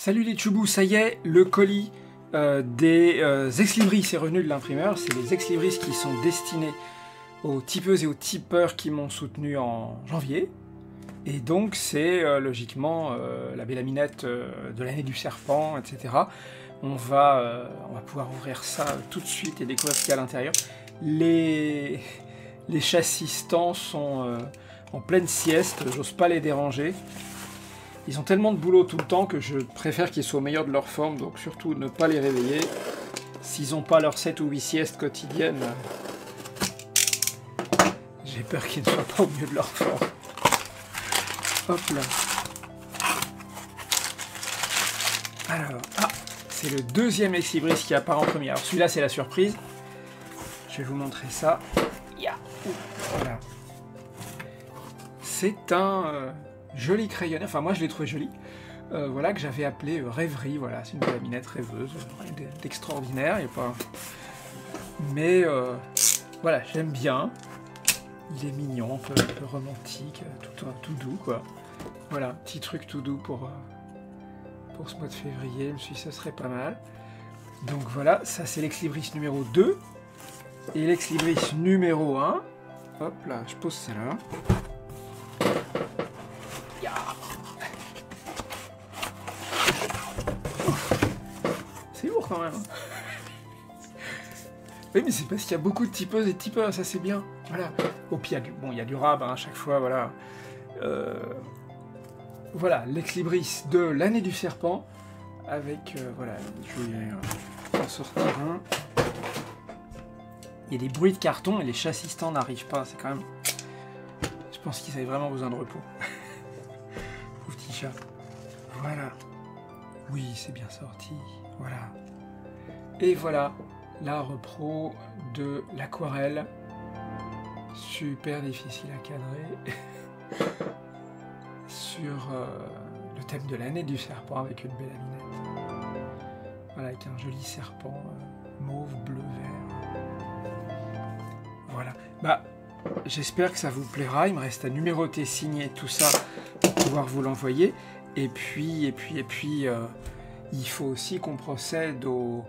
Salut les Tchoubous, ça y est, le colis des ex-libris est revenu de l'imprimeur. C'est les ex-libris qui sont destinés aux tipeuses et aux tipeurs qui m'ont soutenu en janvier. Et donc c'est logiquement la Bélaminette de l'année du serpent, etc. On va pouvoir ouvrir ça tout de suite et découvrir ce qu'il y a à l'intérieur. Les chassistants sont en pleine sieste, j'ose pas les déranger. Ils ont tellement de boulot tout le temps que je préfère qu'ils soient au meilleur de leur forme, donc surtout ne pas les réveiller. S'ils n'ont pas leurs 7 ou 8 siestes quotidiennes, j'ai peur qu'ils ne soient pas au mieux de leur forme. Hop là. Alors, c'est le deuxième ex-libris qui apparaît en premier. Alors celui-là c'est la surprise. Je vais vous montrer ça. Voilà. C'est un joli crayonné, enfin moi je l'ai trouvé joli. Voilà, que j'avais appelé Rêverie. Voilà, c'est une Bélaminette rêveuse, rien d'extraordinaire, il n'y a pas. Mais voilà, j'aime bien. Il est mignon, un peu romantique, tout doux quoi. Voilà, petit truc tout doux pour ce mois de février, je me suis dit ça serait pas mal. Donc voilà, ça c'est l'ex-libris numéro 2. Et l'ex-libris numéro 1. Hop là, je pose ça là. C'est lourd quand même. Oui, mais c'est parce qu'il y a beaucoup de tipeuses et de tipeurs, ça c'est bien. Voilà. Au pire, il y a du rab à chaque fois, voilà. Voilà, l'ex-libris de l'année du serpent. Avec, voilà, je vais en sortir un. Il y a des bruits de carton et les chassistants n'arrivent pas, c'est quand même... Je pense qu'ils avaient vraiment besoin de repos. Pauvre petit chat. Voilà. Oui, c'est bien sorti. Voilà. Et voilà, la repro de l'aquarelle. Super difficile à cadrer. Sur le thème de l'année du serpent avec une Bélaminette. Voilà, avec un joli serpent mauve, bleu, vert. Voilà. Bah, j'espère que ça vous plaira. Il me reste à numéroter, signer tout ça pour pouvoir vous l'envoyer. Et puis, il faut aussi qu'on procède au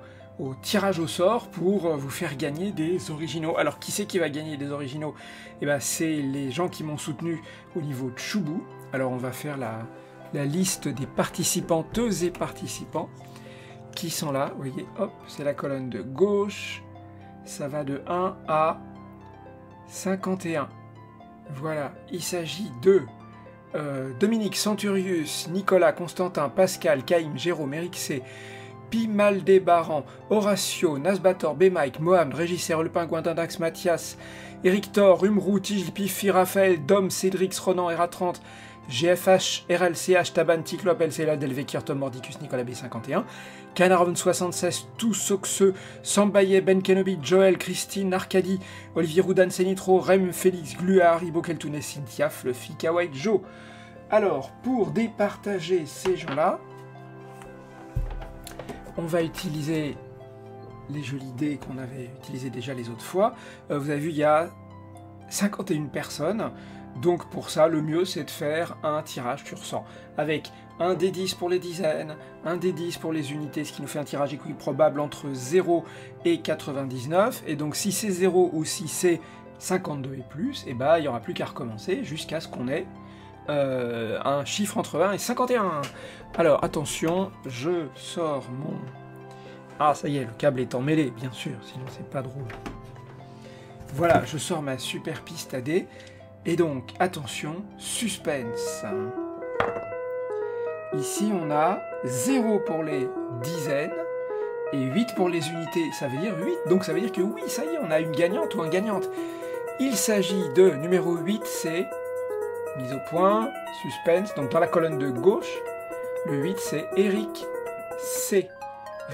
tirage au sort pour vous faire gagner des originaux. Alors, qui c'est qui va gagner des originaux? Eh ben, c'est les gens qui m'ont soutenu au niveau Tchoubou. Alors, on va faire la liste des participanteuses et participants qui sont là. Vous voyez, hop, c'est la colonne de gauche. Ça va de 1 à 51. Voilà, il s'agit de Dominique, Centurius, Nicolas, Constantin, Pascal, Caïm, Jérôme, Erixé, Pimaldébaran, Horatio, Nasbator, Bémike, Mohamed, Régis, Le Pingouin, Dindax, Mathias, Eric Thor, Rumrou, Tigel, Pifi, Raphaël, Dom, Cédrix, Ronan, Era30, GFH, RLCH, Taban, Ticlop, LCLA, Delvekir, Tom, Mordicus, Nicolas B51, Canaron 76, Toussoxeux, Sambaye, Ben Kenobi, Joël, Christine, Arcadie, Olivier Roudan, Sénitro, Rem, Félix, Gluar, Ibo Keltounet, Cynthia, Fluffy, Kawaii, Joe. Alors, pour départager ces gens-là, on va utiliser les jolis dés qu'on avait utilisés déjà les autres fois. Vous avez vu, il y a 51 personnes. Donc pour ça, le mieux c'est de faire un tirage sur 100, avec un dé 10 pour les dizaines, un dé 10 pour les unités, ce qui nous fait un tirage équiprobable entre 0 et 99, et donc si c'est 0 ou si c'est 52 et plus, et bah il n'y aura plus qu'à recommencer jusqu'à ce qu'on ait un chiffre entre 20 et 51. Alors attention, je sors mon... Ah ça y est, le câble est emmêlé, bien sûr, sinon c'est pas drôle. Voilà, je sors ma super piste à dés. Et donc, attention, suspense. Ici, on a 0 pour les dizaines et 8 pour les unités. Ça veut dire 8. Donc, ça veut dire que oui, ça y est, on a une gagnante ou un gagnante. Il s'agit de numéro 8, c'est mise au point, suspense. Donc, dans la colonne de gauche, le 8, c'est Eric C.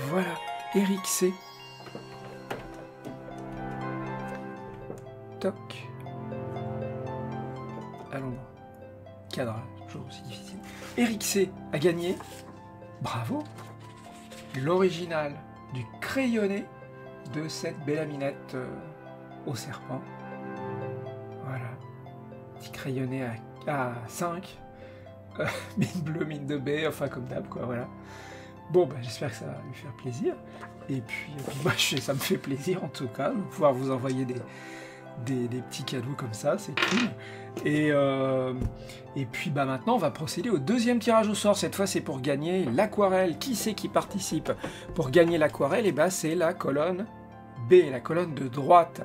Voilà, Eric C. Toc. Allons voir. Cadrage, toujours aussi difficile. Eric C a gagné. Bravo. L'original du crayonné de cette Bélaminette au serpent. Voilà. Petit crayonné à 5. mine bleue, mine de baie, enfin comme d'hab, quoi, voilà. Bon, bah, j'espère que ça va lui faire plaisir. Et puis moi, ça me fait plaisir, en tout cas, de pouvoir vous envoyer des petits cadeaux comme ça, c'est cool. Et puis bah, maintenant, on va procéder au deuxième tirage au sort. Cette fois, c'est pour gagner l'aquarelle. Qui c'est qui participe? Pour gagner l'aquarelle, et bah, c'est la colonne B, la colonne de droite.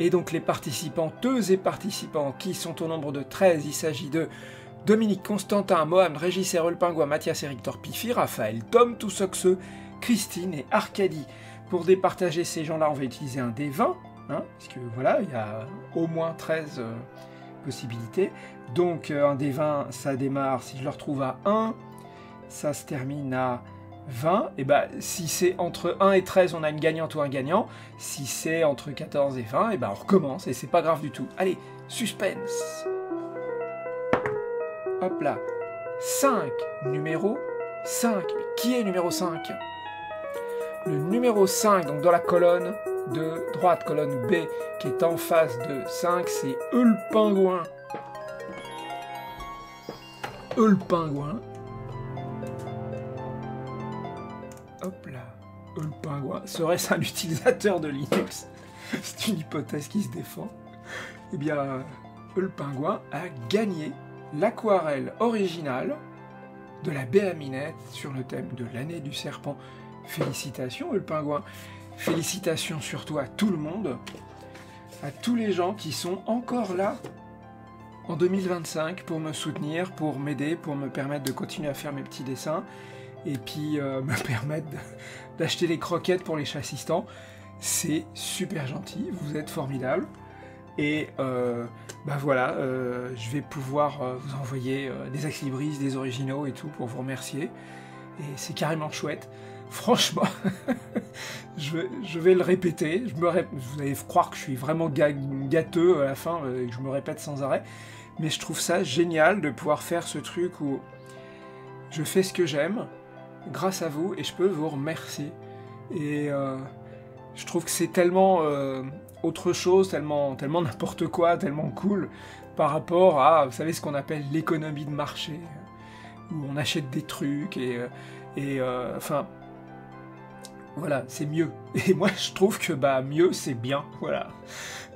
Et donc les participanteuses et participants qui sont au nombre de 13, il s'agit de Dominique, Constantin, Mohamed, Régis, Errol Pingouin, Mathias, Eric, Torpifi, Raphaël, Tom, Toussoxeux, Christine et Arcadie. Pour départager ces gens-là, on va utiliser un dé 20, hein, puisque voilà, il y a au moins 13 possibilités. Donc un dé 20, ça démarre, si je le retrouve à 1, ça se termine à 20, et bah si c'est entre 1 et 13, on a une gagnante ou un gagnant. Si c'est entre 14 et 20, et bah on recommence, et c'est pas grave du tout. Allez, suspense. Hop là. 5, numéro 5. Mais qui est numéro 5? Le numéro 5, donc dans la colonne de droite, colonne B, qui est en face de 5, c'est le Pingouin. Le Pingouin. Hop là. Le Pingouin. Serait-ce un utilisateur de Linux? C'est une hypothèse qui se défend. Eh bien, le Pingouin a gagné l'aquarelle originale de la Béaminette sur le thème de l'année du serpent. Félicitations, le Pingouin. Félicitations surtout à tout le monde, à tous les gens qui sont encore là en 2025 pour me soutenir, pour m'aider, pour me permettre de continuer à faire mes petits dessins et puis me permettre d'acheter les croquettes pour les chassistants. C'est super gentil, vous êtes formidables. Et bah voilà, je vais pouvoir vous envoyer des ex-libris, des originaux et tout pour vous remercier. Et c'est carrément chouette. Franchement, je vais le répéter. Vous allez croire que je suis vraiment gâteux à la fin, que je me répète sans arrêt. Mais je trouve ça génial de pouvoir faire ce truc où je fais ce que j'aime grâce à vous et je peux vous remercier. Et je trouve que c'est tellement autre chose, tellement n'importe quoi, tellement cool par rapport à, vous savez, ce qu'on appelle l'économie de marché, où on achète des trucs et enfin, voilà, c'est mieux. Et moi, je trouve que bah mieux, c'est bien, voilà.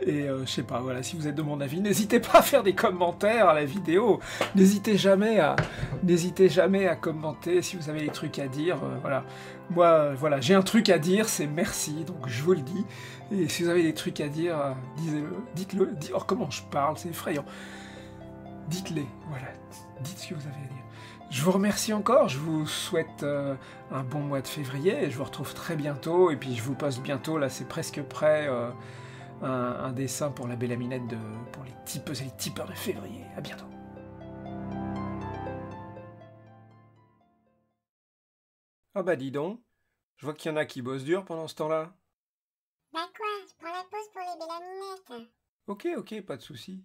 Et je sais pas, voilà, si vous êtes de mon avis, n'hésitez pas à faire des commentaires à la vidéo. N'hésitez jamais à commenter si vous avez des trucs à dire. Voilà, moi, voilà, j'ai un truc à dire, c'est merci, donc je vous le dis. Et si vous avez des trucs à dire, dites-le. Oh, comment je parle, c'est effrayant. Dites-les, voilà, dites ce que vous avez à dire. Je vous remercie encore, je vous souhaite un bon mois de février, et je vous retrouve très bientôt, et puis je vous poste bientôt, là c'est presque prêt, un dessin pour la Béaminette pour les tipeurs de février. À bientôt. Ah bah dis donc, je vois qu'il y en a qui bossent dur pendant ce temps-là. Bah quoi, je prends la pause pour les Bélaminettes. Ok, pas de souci.